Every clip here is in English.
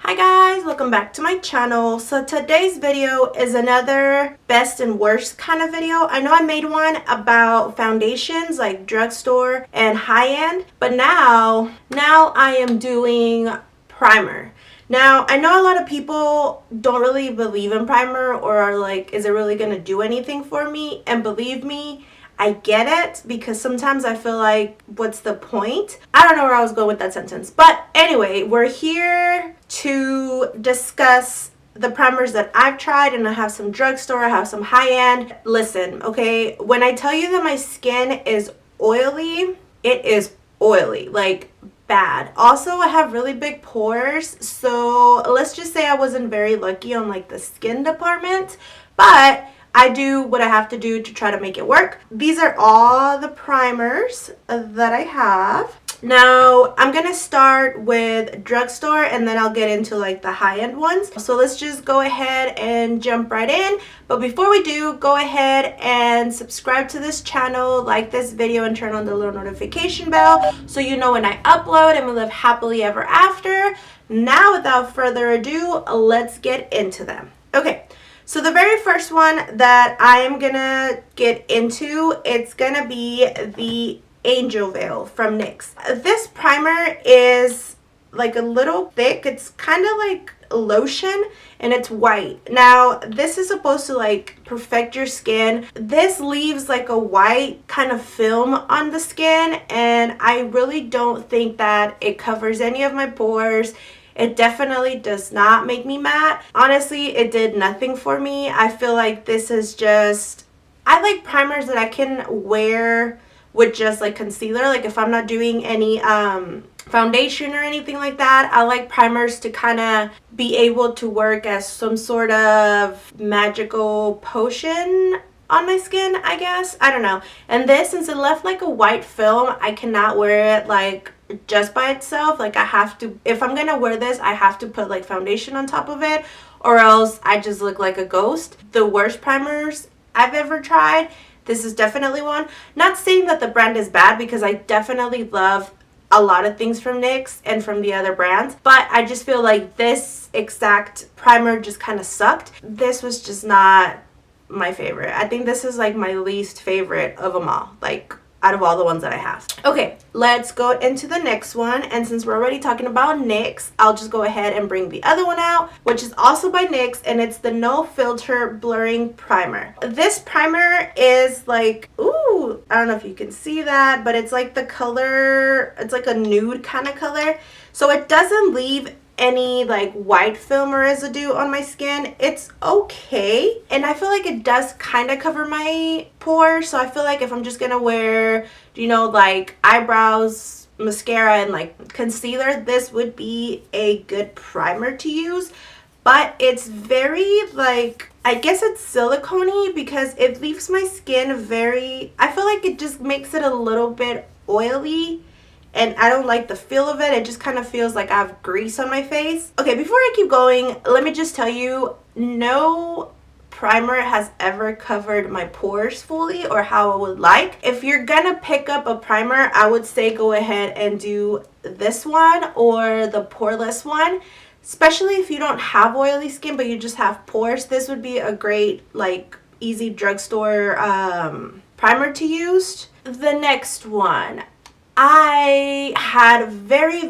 Hi guys, welcome back to my channel. So today's video is another best and worst kind of video. I know I made one about foundations like Drugstore and Highend, but now I am doing primer. Now, I know a lot of people don't really believe in primer or are like, is it really gonna do anything for me? And believe me, I get it, because sometimes I feel like, what's the point? I don't know where I was going with that sentence. But anyway, we're here to discuss the primers that I've tried, and I have some Drugstore, I have some Highend. Listen, okay, when I tell you that my skin is oily, it is oily, like bad. Also, I have really big pores, so let's just say I wasn't very lucky on like the skin department, but I do what I have to do to try to make it work. These are all the primers that I have. Now, I'm gonna start with Drugstore and then I'll get into like the high-end ones. So let's just go ahead and jump right in. But before we do, go ahead and subscribe to this channel, like this video, and turn on the little notification bell so you know when I upload, and we live happily ever after. Now, without further ado, let's get into them. Okay. So the very first one that I'm gonna get into, it's gonna be the Angel Veil from NYX. This primer is like a little thick. It's kind of like lotion and it's white. Now, this is supposed to like perfect your skin. This leaves like a white kind of film on the skin, and I really don't think that it covers any of my pores. It definitely does not make me matte. Honestly, it did nothing for me. I feel like this is just, I like primers that I can wear with just like concealer. Like if I'm not doing any foundation or anything like that, I like primers to kind of be able to work as some sort of magical potion on my skin, I guess. I don't know. And this, since it left like a white film, I cannot wear it like just by itself. Like I have to, if I'm gonna wear this, I have to put like foundation on top of it, or else I just look like a ghost. The worst primers I've ever tried, this is definitely one. Not saying that the brand is bad, because I definitely love a lot of things from NYX and from the other brands, but I just feel like this exact primer just kind of sucked. This was just not my favorite. I think this is like my least favorite of them all, like out of all the ones that I have. Okay, let's go into the next one. And since we're already talking about NYX, I'll just go ahead and bring the other one out, which is also by NYX, and it's the No Filter Blurring Primer. This primer is like, ooh, I don't know if you can see that, but it's like the color, it's like a nude kind of color. So it doesn't leave any like white film or residue on my skin. It's okay, and I feel like it does kind of cover my pores. So I feel like if I'm just gonna wear, you know, like eyebrows, mascara, and like concealer, this would be a good primer to use. But it's very like, I guess it's silicone-y, because it leaves my skin very, I feel like it just makes it a little bit oily, and I don't like the feel of it. It just kind of feels like I have grease on my face. Okay, before I keep going, let me just tell you, no primer has ever covered my pores fully or how I would like. If you're gonna pick up a primer, I would say go ahead and do this one or the poreless one. Especially if you don't have oily skin but you just have pores, this would be a great like easy drugstore primer to use. The next one, I had very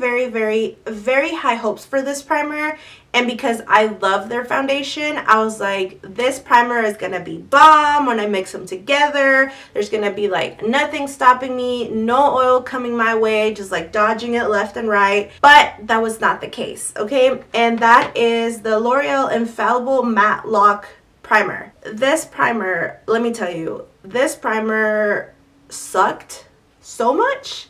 high hopes for this primer, and because I love their foundation, I was like, this primer is gonna be bomb. When I mix them together, there's gonna be like nothing stopping me, no oil coming my way, just like dodging it left and right. But that was not the case, okay? And that is the L'Oreal Infallible Matlock Primer. This primer, let me tell you, this primer sucked so much.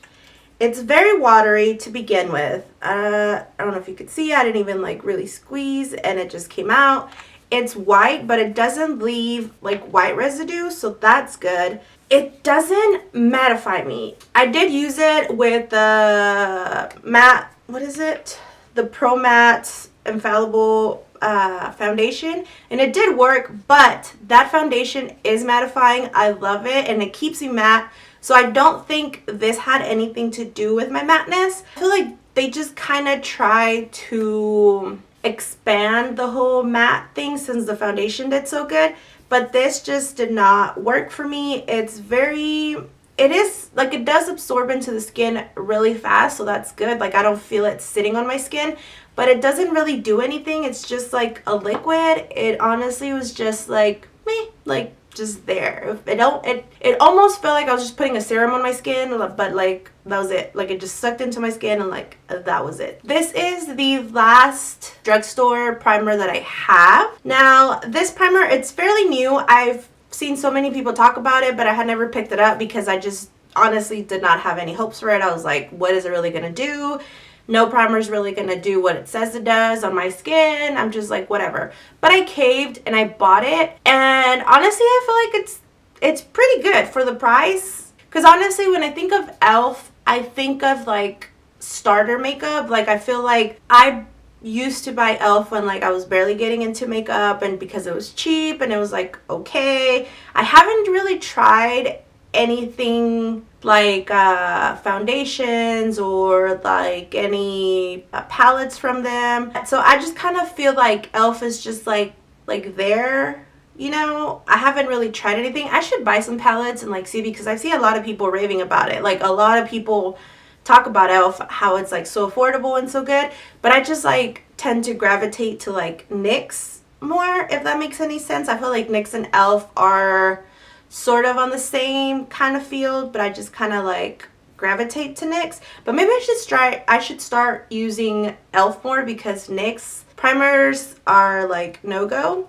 It's very watery to begin with. I don't know if you could see, I didn't even like really squeeze and it just came out. It's white, but it doesn't leave like white residue, so that's good. It doesn't mattify me. I did use it with the matte, what is it? The Pro Matte Infallible foundation, and it did work, but that foundation is mattifying. I love it, and it keeps you matte. So I don't think this had anything to do with my matteness. I feel like they just kind of try to expand the whole matte thing since the foundation did so good. But this just did not work for me. It's very, it is like, it does absorb into the skin really fast, so that's good. Like, I don't feel it sitting on my skin, but it doesn't really do anything. It's just like a liquid. It honestly was just like meh, like just there. It almost felt like I was just putting a serum on my skin, but like that was it. Like, it just sucked into my skin and like that was it. This is the last drugstore primer that I have. Now this primer, it's fairly new. I've seen so many people talk about it, but I had never picked it up because I just honestly did not have any hopes for it. I was like, what is it really gonna do? No primer is really gonna do what it says it does on my skin. I'm just like, whatever. But I caved and I bought it, and honestly I feel like it's pretty good for the price. Because honestly, when I think of e.l.f., I think of like starter makeup. Like, I feel like I used to buy e.l.f. when like I was barely getting into makeup, and because it was cheap and it was like okay. I haven't really tried anything like foundations or like any palettes from them, so I just kind of feel like e.l.f. is just like there, you know. I haven't really tried anything. I should buy some palettes and like see, because I see a lot of people raving about it. Like, a lot of people talk about e.l.f., how it's like so affordable and so good, but I just like tend to gravitate to like NYX more, if that makes any sense. I feel like NYX and e.l.f. are sort of on the same kind of field, but I just kind of like gravitate to NYX. But maybe I should start using e.l.f. more, because NYX primers are like no-go.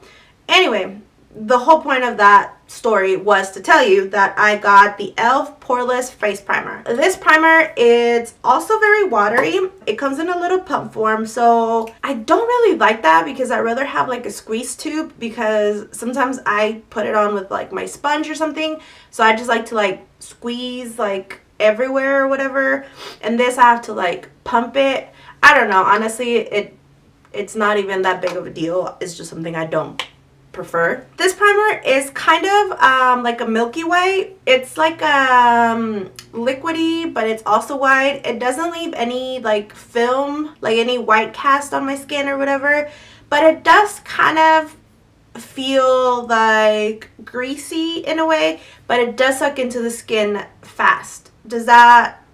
Anyway, the whole point of that story was to tell you that I got the e.l.f. Poreless Face Primer. This primer is also very watery. It comes in a little pump form, so I don't really like that, because I'd rather have like a squeeze tube, because sometimes I put it on with like my sponge or something, so I just like to like squeeze like everywhere or whatever, and this I have to like pump it. I don't know, honestly, it's not even that big of a deal. It's just something I don't prefer. This primer is kind of like a milky white. It's like liquidy, but it's also white. It doesn't leave any like film, like any white cast on my skin or whatever, but it does kind of feel like greasy in a way, but it does suck into the skin fast. Does that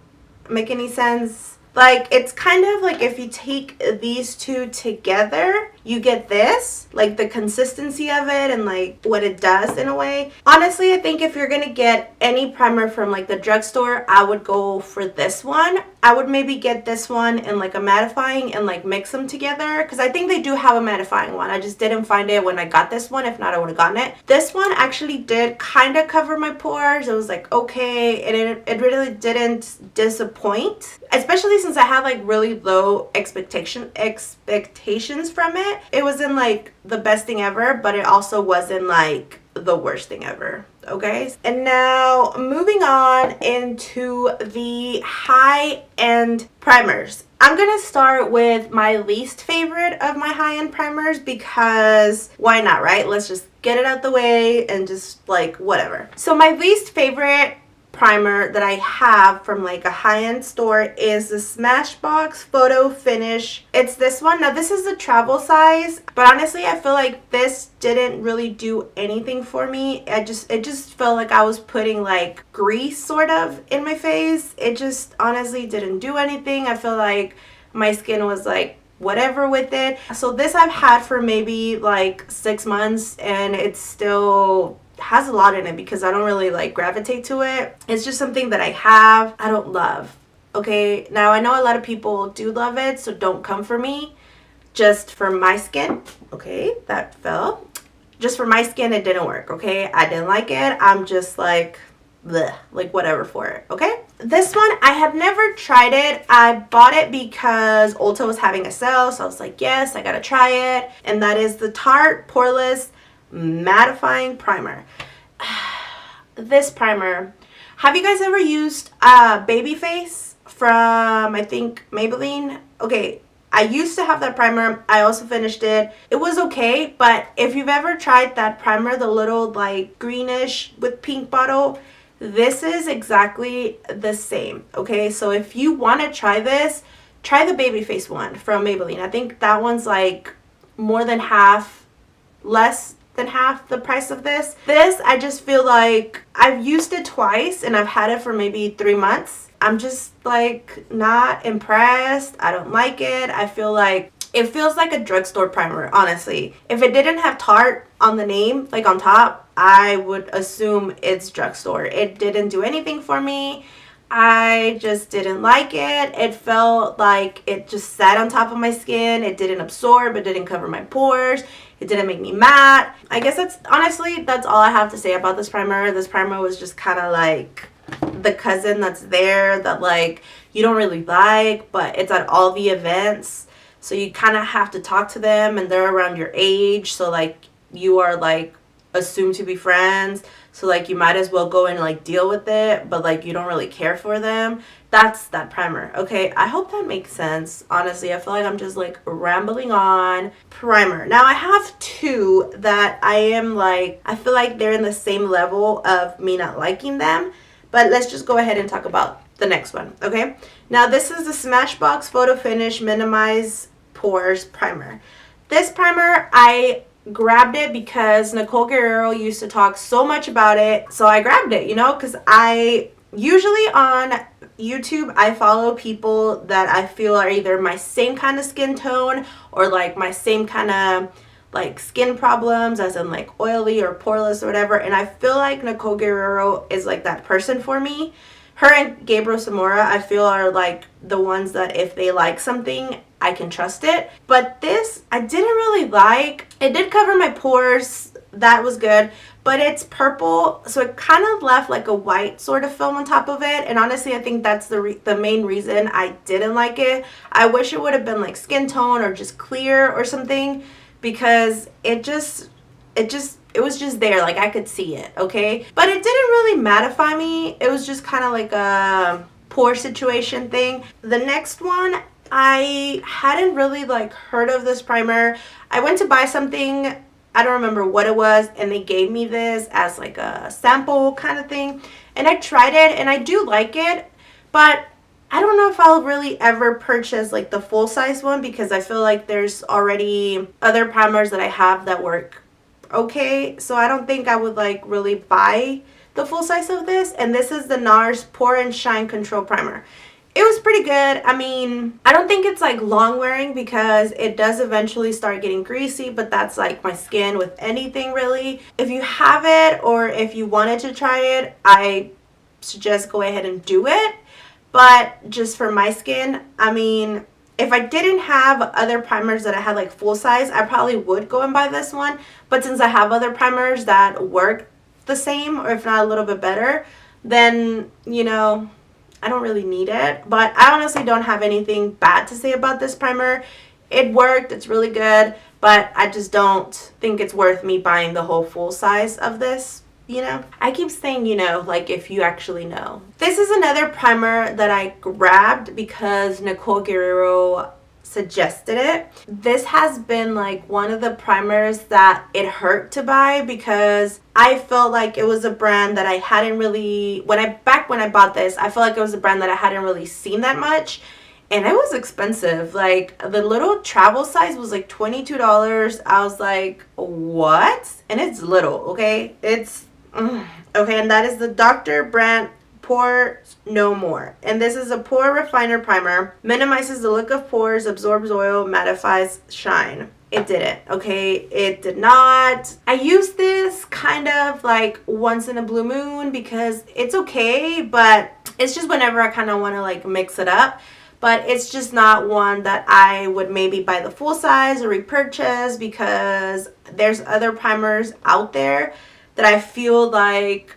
make any sense? Like, it's kind of like if you take these two together, you get this, like the consistency of it and like what it does in a way. Honestly, I think if you're gonna get any primer from like the drugstore, I would go for this one. I would maybe get this one and like a mattifying and like mix them together, because I think they do have a mattifying one. I just didn't find it when I got this one. If not, I would have gotten it. This one actually did kind of cover my pores. It was like okay, and it really didn't disappoint, especially since I had like really low expectations from it. It wasn't like the best thing ever, but it also wasn't like the worst thing ever. Okay, and now moving on into the high-end primers. I'm gonna start with my least favorite of my high-end primers, because why not, right? Let's just get it out the way and just like whatever. So my least favorite primer that I have from like a high-end store is the Smashbox Photo Finish. It's this one. Now this is the travel size, but honestly I feel like this didn't really do anything for me. It just felt like I was putting like grease sort of in my face. It just honestly didn't do anything. I feel like my skin was like whatever with it. So this I've had for maybe like 6 months, and it's still has a lot in it because I don't really like gravitate to it. It's just something that I have. I don't love. Okay, now I know a lot of people do love it, so don't come for me. Just for my skin, okay, that fell. Just for my skin, it didn't work, okay? I didn't like it. I'm just like, bleh, like whatever for it, okay? This one, I had never tried it. I bought it because Ulta was having a sale, so I was like, yes, I gotta try it. And that is the Tarte Poreless Mattifying Primer. This primer, have you guys ever used Babyface from, I think, Maybelline? Okay, I used to have that primer. I also finished it. It was okay, but if you've ever tried that primer, the little like greenish with pink bottle, this is exactly the same. Okay, so if you want to try this, try the Babyface one from Maybelline. I think that one's like more than half, less than half the price of this. This, I just feel like I've used it twice and I've had it for maybe 3 months. I'm just like not impressed. I don't like it. I feel like it feels like a drugstore primer, honestly. If it didn't have Tarte on the name, like on top, I would assume it's drugstore. It didn't do anything for me. I just didn't like it. It felt like it just sat on top of my skin. It didn't absorb. It didn't cover my pores. It didn't make me matte. I guess that's all I have to say about this primer. This primer was just kind of like the cousin that's there that like you don't really like, but it's at all the events. So you kind of have to talk to them and they're around your age. So like you are like assumed to be friends. So like you might as well go and like deal with it, but like you don't really care for them. That's that primer. Okay, I hope that makes sense. Honestly, I feel like I'm just like rambling on. Primer. Now I have two that I am like, I feel like they're in the same level of me not liking them. But let's just go ahead and talk about the next one, okay? Now this is the Smashbox Photo Finish Minimize Pores Primer. This primer, I grabbed it because Nicole used to talk so much about it. So I grabbed it, you know, because I usually on YouTube, I follow people that I feel are either my same kind of skin tone or like my same kind of like skin problems, as in like oily or poreless or whatever. And I feel like Nicole Guerrero is like that person for me. Her and Gabriel Samora, I feel, are like the ones that if they like something, I can trust it. But this, I didn't really like. It did cover my pores. That was good. But it's purple, so it kind of left like a white sort of film on top of it. And honestly, I think that's the main reason I didn't like it. I wish it would have been like skin tone or just clear or something, because it was just there, like I could see it, okay? But it didn't really mattify me. It was just kind of like a pore situation thing. The next one, I hadn't really like heard of this primer. I went to buy something, I don't remember what it was, and they gave me this as like a sample kind of thing. And I tried it and I do like it, but I don't know if I'll really ever purchase like the full size one, because I feel like there's already other primers that I have that work okay. So I don't think I would like really buy the full size of this. And this is the NARS Pore and Shine Control Primer. It was pretty good. I mean, I don't think it's like long wearing because it does eventually start getting greasy, but that's like my skin with anything really. If you have it or if you wanted to try it, I suggest go ahead and do it. But just for my skin, I mean, if I didn't have other primers that I had like full size, I probably would go and buy this one. But since I have other primers that work the same, or if not a little bit better, then, you know, I don't really need it. But I honestly don't have anything bad to say about this primer. It worked, it's really good, but I just don't think it's worth me buying the whole full size of this. You know, I keep saying, you know, like if you actually know. This is another primer that I grabbed because Nicole Guerrero suggested it. This has been like one of the primers that it hurt to buy, because I felt like it was a brand that I hadn't really, back when I bought this, I felt like it was a brand that I hadn't really seen that much. And it was expensive. Like the little travel size was like $22. I was like, what? And it's little, okay? It's okay, and that is the Dr. Brandt Pore No More. And this is a pore refiner primer. Minimizes the look of pores, absorbs oil, mattifies shine. It didn't, okay? It did not. I use this kind of like once in a blue moon because it's okay, but it's just whenever I kind of want to like mix it up. But it's just not one that I would maybe buy the full size or repurchase, because there's other primers out there that I feel like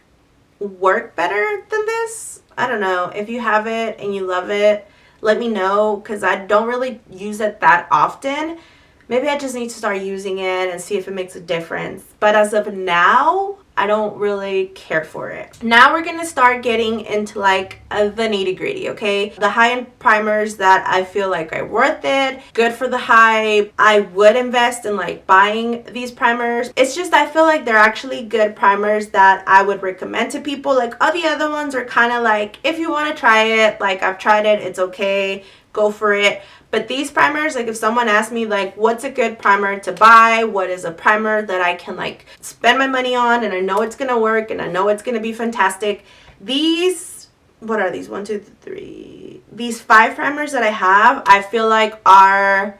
work better than this. I don't know. If you have it and you love it, let me know, because I don't really use it that often. Maybe I just need to start using it and see if it makes a difference. But as of now, I don't really care for it. Now we're gonna start getting into like the nitty gritty, okay? The high-end primers that I feel like are worth it, good for the hype. I would invest in like buying these primers. It's just I feel like they're actually good primers that I would recommend to people. Like all the other ones are kind of like, if you want to try it, like I've tried it, it's okay. go for it. But these primers, like if someone asked me like what's a good primer to buy, what is a primer that I can like spend my money on and I know it's gonna work and I know it's gonna be fantastic, these, what are these, 1 2 3, these 5 primers that I have, I feel like are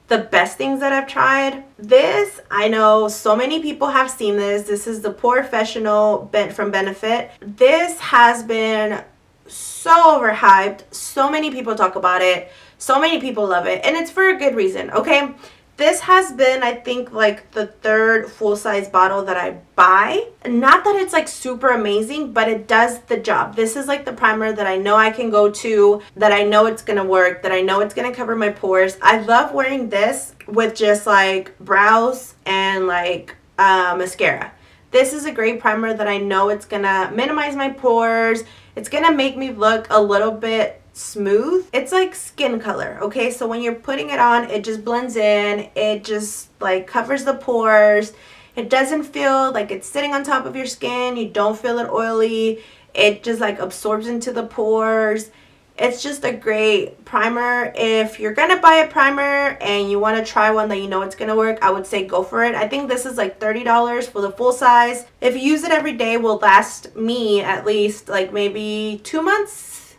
the best things that I've tried. This, I know so many people have seen this. This is the Pore Professional from Benefit. This has been so overhyped. So many people talk about it. So many people love it. And it's for a good reason, okay? This has been, I think, like the 3rd full-size bottle that I buy. Not that it's like super amazing, but it does the job. This is like the primer that I know I can go to, that I know it's gonna work, that I know it's gonna cover my pores. I love wearing this with just like brows and like mascara. This is a great primer that I know it's gonna minimize my pores. It's gonna make me look a little bit smooth. It's like skin color, okay? So when you're putting it on, it just blends in. It just like covers the pores. It doesn't feel like it's sitting on top of your skin. You don't feel it oily. It just like absorbs into the pores. It's just a great primer. If you're gonna buy a primer and you want to try one that you know it's gonna work, I would say go for it. I think this is like $30 for the full size. If you use it every day, will last me at least like maybe 2 months,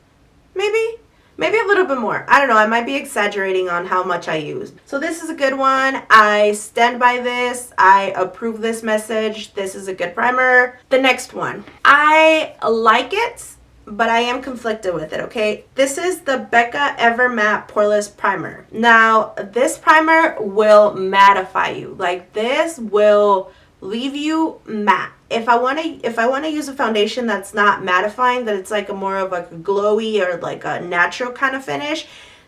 maybe a little bit more. I don't know, I might be exaggerating on how much I use. So this is a good one. I stand by this. I approve this message. This is a good primer. The next one, I like it, but I am conflicted with it, okay? This is the Becca Ever Matte Poreless Primer. Now, this primer will mattify you. Like, this will leave you matte. If I want to use a foundation that's not mattifying, that it's like a more of like a glowy or like a natural kind of finish,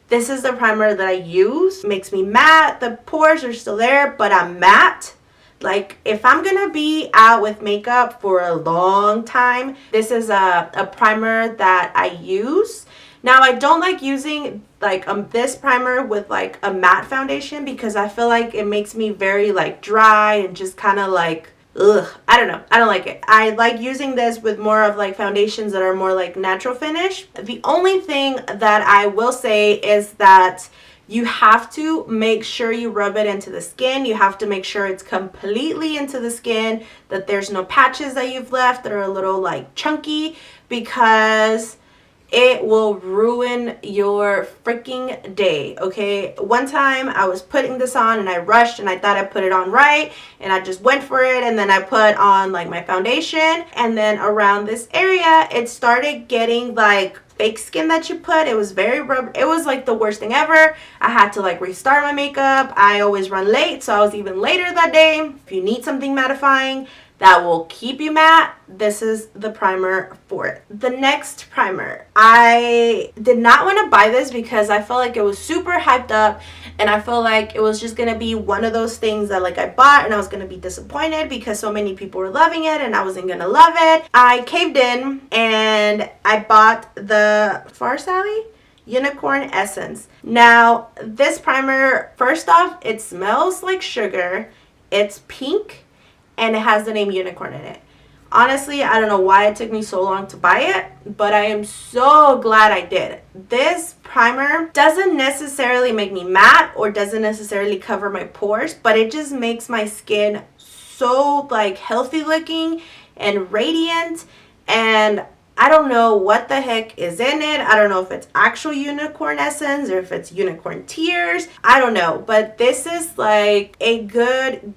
this is the primer that I use. It makes me matte. The pores are still there, but I'm matte. Like if I'm gonna be out with makeup for a long time, this is a primer that I use. Now I don't like using like this primer with like a matte foundation because I feel like it makes me very like dry and just kind of like, ugh, I don't know. I don't like it. I like using this with more of like foundations that are more like natural finish. The only thing that I will say is that you have to make sure you rub it into the skin. You have to make sure it's completely into the skin, that there's no patches that you've left that are a little like chunky, because it will ruin your freaking day, okay? One time I was putting this on and I rushed and I thought I put it on right and I just went for it, and then I put on like my foundation, and then around this area it started getting like fake skin that you put. It was very rubber. It was like the worst thing ever. I had to like restart my makeup. I always run late, so I was even later that day. If you need something mattifying that will keep you matte, this is the primer for it. The next primer, I did not want to buy this because I felt like it was super hyped up, and I felt like it was just gonna be one of those things that like I bought and I was gonna be disappointed because so many people were loving it and I wasn't gonna love it. I caved in and I bought the Far Sally Unicorn Essence. Now this primer, first off, it smells like sugar, it's pink, and it has the name Unicorn in it. Honestly, I don't know why it took me so long to buy it, but I am so glad I did. This primer doesn't necessarily make me matte or doesn't necessarily cover my pores, but it just makes my skin so like healthy looking and radiant, and I don't know what the heck is in it. I don't know if it's actual unicorn essence or if it's unicorn tears. I don't know, but this is like a good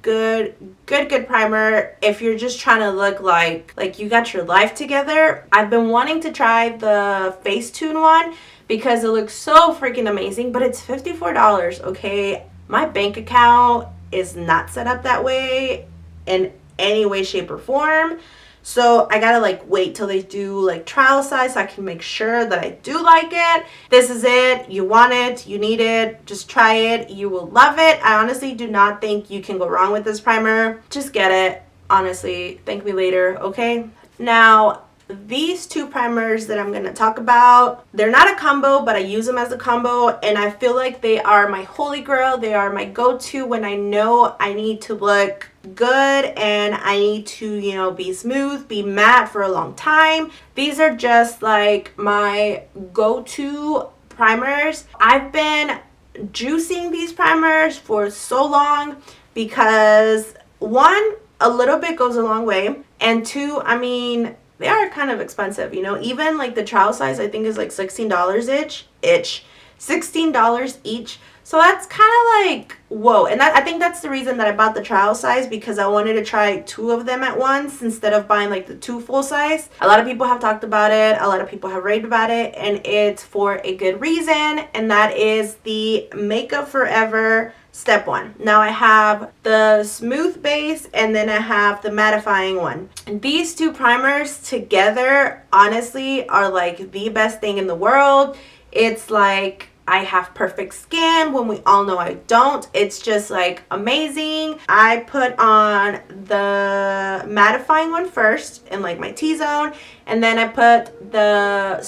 primer if you're just trying to look like you got your life together. I've been wanting to try the Facetune one because it looks so freaking amazing, but it's $54, okay? My bank account is not set up that way in any way, shape, or form. So I gotta like wait till they do like trial size so I can make sure that I do like it. This is it. You want it. You need it. Just try it. You will love it. I honestly do not think you can go wrong with this primer. Just get it. Honestly, thank me later, okay? Now, these two primers that I'm going to talk about, they're not a combo, but I use them as a combo, and I feel like they are my holy grail. They are my go-to when I know I need to look good and I need to, you know, be smooth, be matte for a long time. These are just like my go-to primers. I've been juicing these primers for so long because one, a little bit goes a long way, and two, I mean, they are kind of expensive, you know. Even like the trial size I think is like $16 each. $16 each. So that's kind of like, whoa. And I think that's the reason that I bought the trial size, because I wanted to try 2 of them at once instead of buying like the 2 full size. A lot of people have talked about it. A lot of people have raved about it, and it's for a good reason, and that is the Makeup Forever Step 1. Now I have the smooth base, and then I have the mattifying one. And these 2 primers together honestly are like the best thing in the world. It's like I have perfect skin when we all know I don't. It's just like amazing. I put on the mattifying one first in like my T-zone, and then I put the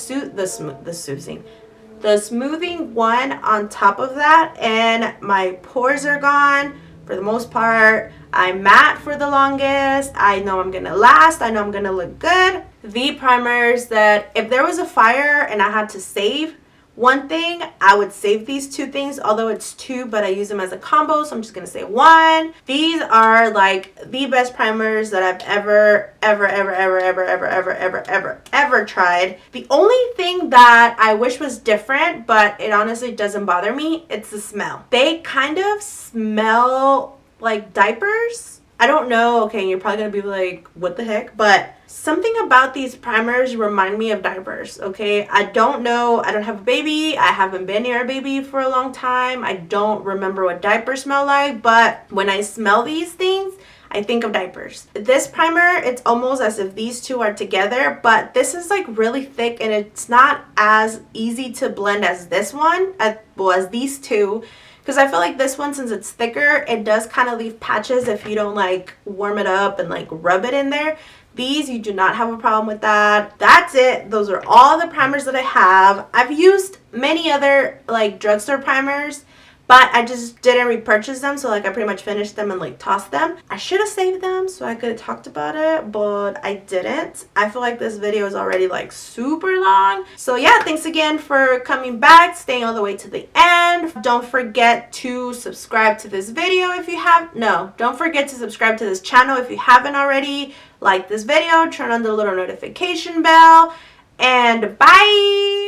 smoothing one on top of that, and my pores are gone for the most part. I'm matte for the longest. I know I'm gonna last. I know I'm gonna look good. The primers that if there was a fire and I had to save one thing, I would save these 2 things, although it's 2, but I use them as a combo, so I'm just gonna say 1. These are like the best primers that I've ever tried. The only thing that I wish was different, but it honestly doesn't bother me, it's the smell. They kind of smell like diapers. I don't know, okay, you're probably gonna be like, what the heck? But something about these primers remind me of diapers, okay? I don't know, I don't have a baby, I haven't been near a baby for a long time, I don't remember what diapers smell like, but when I smell these things, I think of diapers. This primer, it's almost as if these 2 are together, but this is like really thick, and it's not as easy to blend as this one, as these 2. Because I feel like this one, since it's thicker, it does kind of leave patches if you don't like warm it up and like rub it in there. These, you do not have a problem with that. That's it. Those are all the primers that I have. I've used many other like drugstore primers, but I just didn't repurchase them, so like I pretty much finished them and like tossed them. I should have saved them so I could have talked about it, but I didn't. I feel like this video is already like super long. So yeah, thanks again for coming back, staying all the way to the end. Don't forget to subscribe to this video if you have, no, don't forget to subscribe to this channel if you haven't already. Like this video, turn on the little notification bell, and bye!